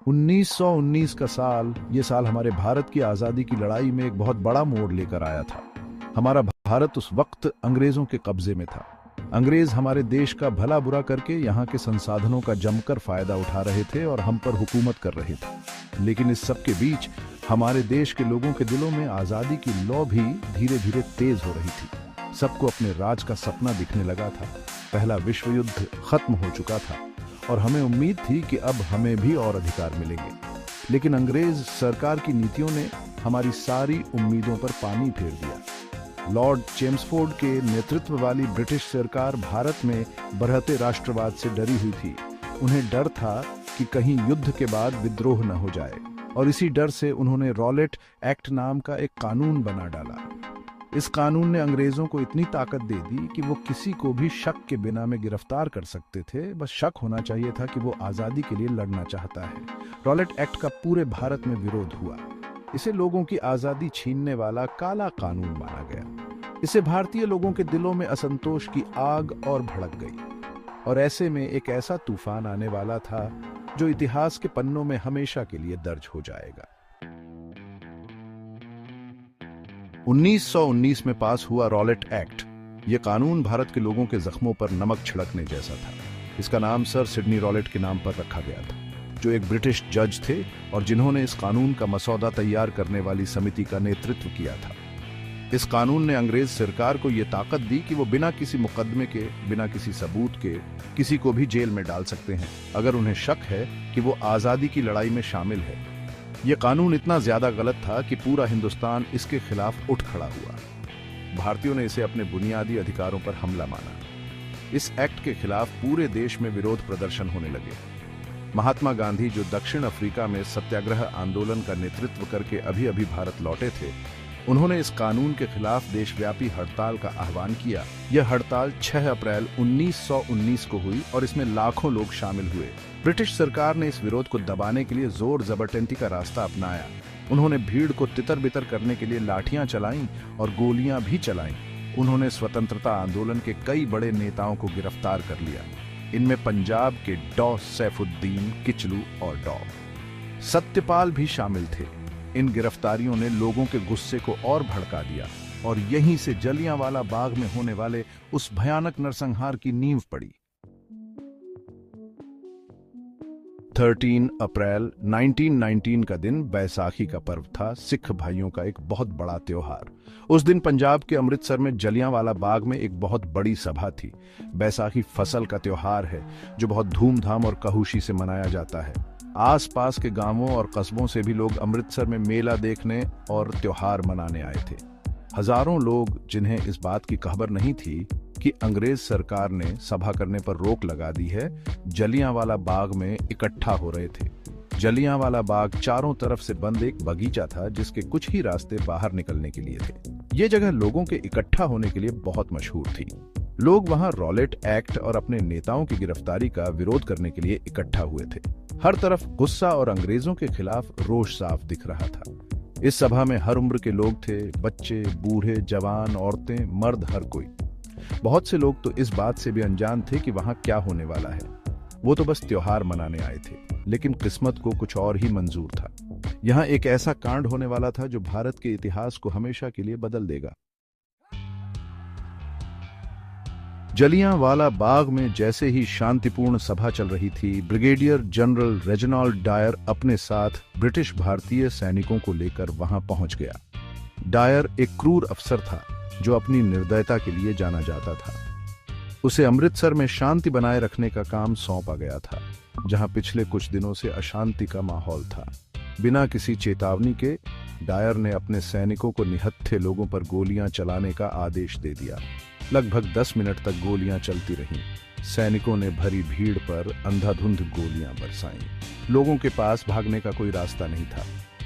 1919 का साल, ये साल हमारे भारत की आज़ादी की लड़ाई में एक बहुत बड़ा मोड़ लेकर आया था। हमारा भारत उस वक्त अंग्रेज़ों के कब्जे में था। अंग्रेज़ हमारे देश का भला बुरा करके यहाँ के संसाधनों का जमकर फायदा उठा रहे थे और हम पर हुकूमत कर रहे थे। लेकिन इस सब के बीच हमारे देश के लोगों के दिलों में आज़ादी की लौ भी धीरे धीरे तेज हो रही थी। सबको अपने राज का सपना दिखने लगा था। पहला विश्व युद्ध खत्म हो चुका था और हमें उम्मीद थी कि अब हमें भी और अधिकार मिलेंगे। लेकिन अंग्रेज सरकार की नीतियों ने हमारी सारी उम्मीदों पर पानी फेर दिया। लॉर्ड चेम्सफोर्ड के नेतृत्व वाली ब्रिटिश सरकार भारत में बढ़ते राष्ट्रवाद से डरी हुई थी। उन्हें डर था कि कहीं युद्ध के बाद विद्रोह न हो जाए, और इसी डर से उन्होंने रॉलेट एक्ट नाम का एक कानून बना डाला। इस कानून ने अंग्रेजों को इतनी ताकत दे दी कि वो किसी को भी शक के बिना में गिरफ्तार कर सकते थे। बस शक होना चाहिए था कि वो आज़ादी के लिए लड़ना चाहता है। रॉलेट एक्ट का पूरे भारत में विरोध हुआ। इसे लोगों की आज़ादी छीनने वाला काला कानून माना गया। इससे भारतीय लोगों के दिलों में असंतोष की आग और भड़क गई, और ऐसे में एक ऐसा तूफान आने वाला था जो इतिहास के पन्नों में हमेशा के लिए दर्ज हो जाएगा। 1919 में पास हुआ रॉलेट एक्ट। यह कानून भारत के लोगों के जख्मों पर नमक छिड़कने जैसा था। इसका नाम सर सिडनी रॉलेट के नाम पर रखा गया था, जो एक ब्रिटिश जज थे और जिन्होंने इस कानून का मसौदा तैयार करने वाली समिति का नेतृत्व किया था। इस कानून ने अंग्रेज सरकार को यह ताकत दी कि वो बिना किसी मुकदमे के, बिना किसी सबूत के किसी को भी जेल में डाल सकते हैं अगर उन्हें शक है कि वो आज़ादी की लड़ाई में शामिल है। यह कानून इतना ज्यादा गलत था कि पूरा हिंदुस्तान इसके खिलाफ उठ खड़ा हुआ। भारतीयों ने इसे अपने बुनियादी अधिकारों पर हमला माना। इस एक्ट के खिलाफ पूरे देश में विरोध प्रदर्शन होने लगे। महात्मा गांधी, जो दक्षिण अफ्रीका में सत्याग्रह आंदोलन का नेतृत्व करके अभी अभी भारत लौटे थे, उन्होंने इस कानून के खिलाफ देशव्यापी हड़ताल का आह्वान किया। यह हड़ताल 6 अप्रैल 1919 को हुई और इसमें लाखों लोग शामिल हुए। ब्रिटिश सरकार ने इस विरोध को दबाने के लिए जोर जबरदस्ती का रास्ता अपनाया। उन्होंने भीड़ को तितर बितर करने के लिए लाठियां चलाईं और गोलियां भी चलाईं। उन्होंने स्वतंत्रता आंदोलन के कई बड़े नेताओं को गिरफ्तार कर लिया। इनमें पंजाब के डॉ सैफुद्दीन किचलू और डॉ सत्यपाल भी शामिल थे। इन गिरफ्तारियों ने लोगों के गुस्से को और भड़का दिया और यहीं से जलियांवाला बाग में होने वाले उस भयानक नरसंहार की नींव पड़ी। 13 अप्रैल 1919 का दिन बैसाखी का पर्व था, सिख भाइयों का एक बहुत बड़ा त्योहार। उस दिन पंजाब के अमृतसर में जलियांवाला बाग में एक बहुत बड़ी सभा थी। बैसाखी फसल का त्योहार है जो बहुत धूमधाम और कहुशी से मनाया जाता है। आसपास के गांवों और कस्बों से भी लोग अमृतसर में मेला देखने और त्योहार मनाने आए थे। हजारों लोग, जिन्हें इस बात की खबर नहीं थी कि अंग्रेज सरकार ने सभा करने पर रोक लगा दी है, जलियांवाला बाग में इकट्ठा हो रहे थे। जलियांवाला बाग चारों तरफ से बंद एक बगीचा था जिसके कुछ ही रास्ते बाहर निकलने के लिए थे। ये जगह लोगों के इकट्ठा होने के लिए बहुत मशहूर थी। लोग वहां रॉलेट एक्ट और अपने नेताओं की गिरफ्तारी का विरोध करने के लिए इकट्ठा हुए थे। हर तरफ गुस्सा और अंग्रेजों के खिलाफ रोष साफ दिख रहा था। इस सभा में हर उम्र के लोग थे, बच्चे, बूढ़े, जवान, औरतें, मर्द, हर कोई। बहुत से लोग तो इस बात से भी अनजान थे कि वहां क्या होने वाला है। वो तो बस त्योहार मनाने आए थे, लेकिन किस्मत को कुछ और ही मंजूर था। यहाँ एक ऐसा कांड होने वाला था जो भारत के इतिहास को हमेशा के लिए बदल देगा। जलियांवाला बाग में जैसे ही शांतिपूर्ण सभा चल रही थी, ब्रिगेडियर जनरल रेजिनाल्ड डायर अपने साथ ब्रिटिश भारतीय सैनिकों को लेकर वहां पहुंच गया। डायर एक क्रूर अफसर था जो अपनी निर्दयता के लिए जाना जाता था। उसे अमृतसर में शांति बनाए रखने का काम सौंपा गया था, जहां पिछले कुछ दिनों से अशांति का माहौल था। बिना किसी चेतावनी के डायर ने अपने सैनिकों को निहत्थे लोगों पर गोलियां चलाने का आदेश दे दिया। लगभग 10 मिनट तक गोलियां चलती रहीं। सैनिकों ने भरी भीड़ पर अंधाधुंध गोलियां बरसाईं। लोगों के पास भागने का कोई रास्ता नहीं था।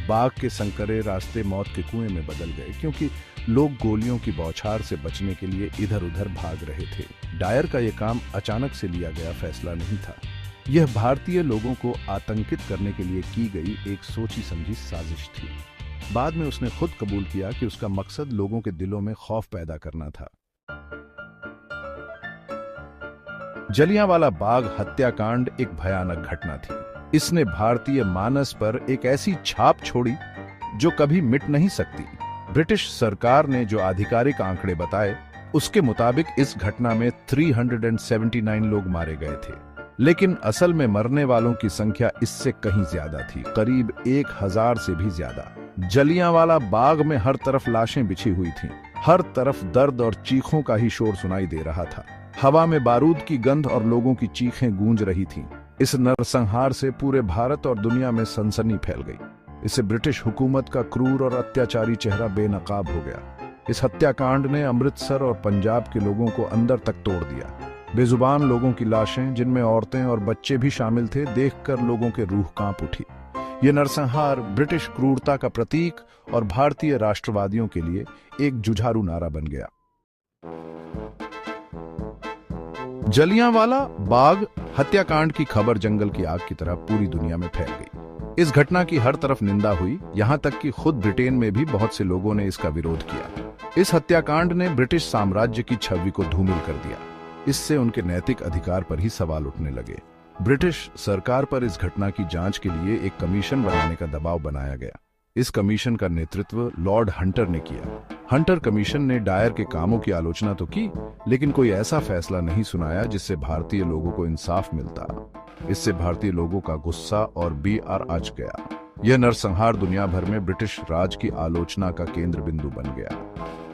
बाग के संकरे रास्ते मौत के कुएं में बदल गए, क्योंकि लोग गोलियों की बौछार से बचने के लिए इधर उधर भाग रहे थे। डायर का यह काम अचानक से लिया गया फैसला नहीं था। यह भारतीय लोगों को आतंकित करने के लिए की गई एक सोची समझी साजिश थी। बाद में उसने खुद कबूल किया कि उसका मकसद लोगों के दिलों में खौफ पैदा करना था। जलियांवाला बाग हत्याकांड एक भयानक घटना थी। इसने भारतीय मानस पर एक ऐसी छाप छोड़ी जो कभी मिट नहीं सकती। ब्रिटिश सरकार ने जो आधिकारिक आंकड़े बताए, उसके मुताबिक इस घटना में 379 लोग मारे गए थे, लेकिन असल में मरने वालों की संख्या इससे कहीं ज्यादा थी, करीब 1000 से भी ज्यादा। जलियांवाला बाग में हर तरफ लाशें बिछी हुई थीं, हर तरफ दर्द और चीखों का ही शोर सुनाई दे रहा था। हवा में बारूद की गंध और लोगों की चीखें गूंज रही थीं। इस नरसंहार से पूरे भारत और दुनिया में सनसनी फैल गई। इससे ब्रिटिश हुकूमत का क्रूर और अत्याचारी चेहरा बेनकाब हो गया। इस हत्याकांड ने अमृतसर और पंजाब के लोगों को अंदर तक तोड़ दिया। बेजुबान लोगों की लाशें, जिनमें औरतें और बच्चे भी शामिल थे, देखकर लोगों के रूह कांप उठी। ये नरसंहार ब्रिटिश क्रूरता का प्रतीक और भारतीय राष्ट्रवादियों के लिए एक जुझारू नारा बन गया। जलियांवाला बाग हत्याकांड की खबर जंगल की आग की तरह पूरी दुनिया में फैल गई। इस घटना की हर तरफ निंदा हुई, यहां तक कि खुद ब्रिटेन में भी बहुत से लोगों ने इसका विरोध किया। इस हत्याकांड ने ब्रिटिश साम्राज्य की छवि को धूमिल कर दिया। इससे उनके नैतिक अधिकार पर ही सवाल उठने लगे। ब्रिटिश सरकार पर इस घटना की जांच के लिए एक कमीशन बनाने का दबाव बनाया गया। इस कमीशन का नेतृत्व लॉर्ड हंटर ने किया। हंटर कमीशन ने डायर के कामों की आलोचना तो की, लेकिन कोई ऐसा फैसला नहीं सुनाया जिससे भारतीय लोगों को इंसाफ मिलता। इससे भारतीय लोगों का गुस्सा और बीआर अच गया। यह नरसंहार दुनिया भर में ब्रिटिश राज की आलोचना का केंद्र बिंदु बन गया।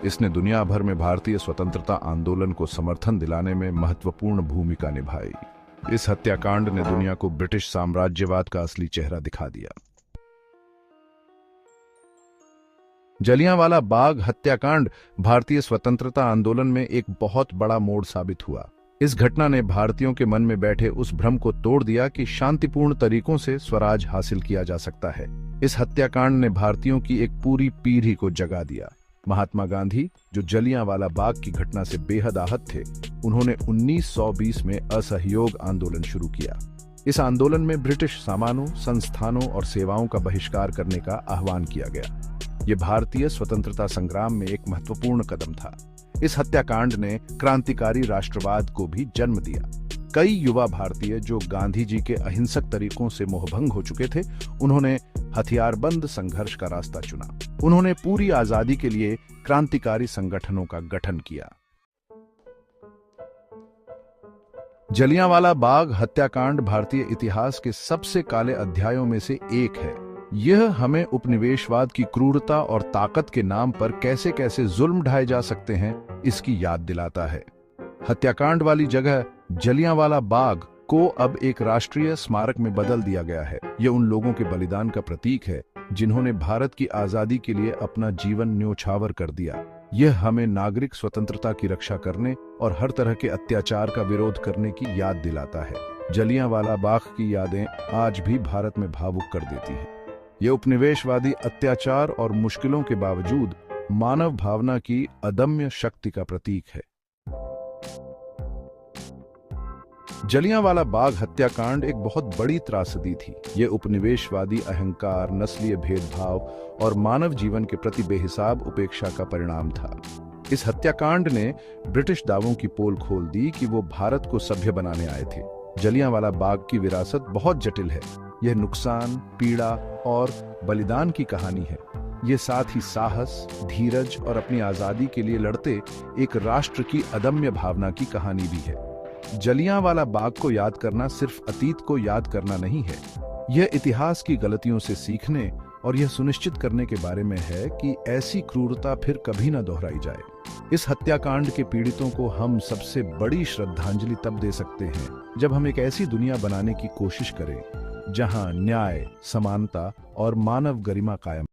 इसने दुनिया भर में भारतीय स्वतंत्रता आंदोलन को समर्थन दिलाने में महत्वपूर्ण भूमिका निभाई। इस हत्याकांड ने दुनिया को ब्रिटिश साम्राज्यवाद का असली चेहरा दिखा दिया। जलियांवाला बाग हत्याकांड भारतीय स्वतंत्रता आंदोलन में एक बहुत बड़ा मोड़ साबित हुआ। इस घटना ने भारतीयों के मन में बैठे उस भ्रम को तोड़ दिया कि शांतिपूर्ण तरीकों से स्वराज हासिल किया जा सकता है। इस हत्याकांड ने भारतीयों की एक पूरी पीढ़ी को जगा दिया। महात्मा गांधी, जो जलियांवाला बाग की घटना से बेहद आहत थे, उन्होंने 1920 में असहयोग आंदोलन शुरू किया। इस आंदोलन में ब्रिटिश सामानों, संस्थानों और सेवाओं का बहिष्कार करने का आह्वान किया गया। ये भारतीय स्वतंत्रता संग्राम में एक महत्वपूर्ण कदम था। इस हत्याकांड ने क्रांतिकारी राष्ट्रवाद को भी जन्म दिया। कई युवा भारतीय जो गांधी जी के अहिंसक तरीकों से मोहभंग हो चुके थे, उन्होंने हथियारबंद संघर्ष का रास्ता चुना। उन्होंने पूरी आजादी के लिए क्रांतिकारी संगठनों का गठन किया। जलियांवाला बाग हत्याकांड भारतीय इतिहास के सबसे काले अध्यायों में से एक है। यह हमें उपनिवेशवाद की क्रूरता और ताकत के नाम पर कैसे कैसे जुल्म ढाए जा सकते हैं, इसकी याद दिलाता है। हत्याकांड वाली जगह जलियांवाला बाग को अब एक राष्ट्रीय स्मारक में बदल दिया गया है। यह उन लोगों के बलिदान का प्रतीक है जिन्होंने भारत की आजादी के लिए अपना जीवन न्योछावर कर दिया। यह हमें नागरिक स्वतंत्रता की रक्षा करने और हर तरह के अत्याचार का विरोध करने की याद दिलाता है। जलियांवाला बाग की यादें आज भी भारत में भावुक कर देती हैं। यह उपनिवेशवादी अत्याचार और मुश्किलों के बावजूद मानव भावना की अदम्य शक्ति का प्रतीक है। जलियांवाला बाग हत्याकांड एक बहुत बड़ी त्रासदी थी। यह उपनिवेशवादी अहंकार, नस्लीय भेदभाव और मानव जीवन के प्रति बेहिसाब उपेक्षा का परिणाम था। इस हत्याकांड ने ब्रिटिश दावों की पोल खोल दी कि वो भारत को सभ्य बनाने आए थे। जलियांवाला बाग की विरासत बहुत जटिल है। यह नुकसान, पीड़ा और बलिदान की कहानी है। ये साथ ही साहस, धीरज और अपनी आजादी के लिए लड़ते एक राष्ट्र की अदम्य भावना की कहानी भी है। जलियांवाला बाग को याद करना सिर्फ अतीत को याद करना नहीं है, यह इतिहास की गलतियों से सीखने और यह सुनिश्चित करने के बारे में है कि ऐसी क्रूरता फिर कभी न दोहराई जाए। इस हत्याकांड के पीड़ितों को हम सबसे बड़ी श्रद्धांजलि तब दे सकते हैं जब हम एक ऐसी दुनिया बनाने की कोशिश करें जहां न्याय, समानता और मानव गरिमा कायम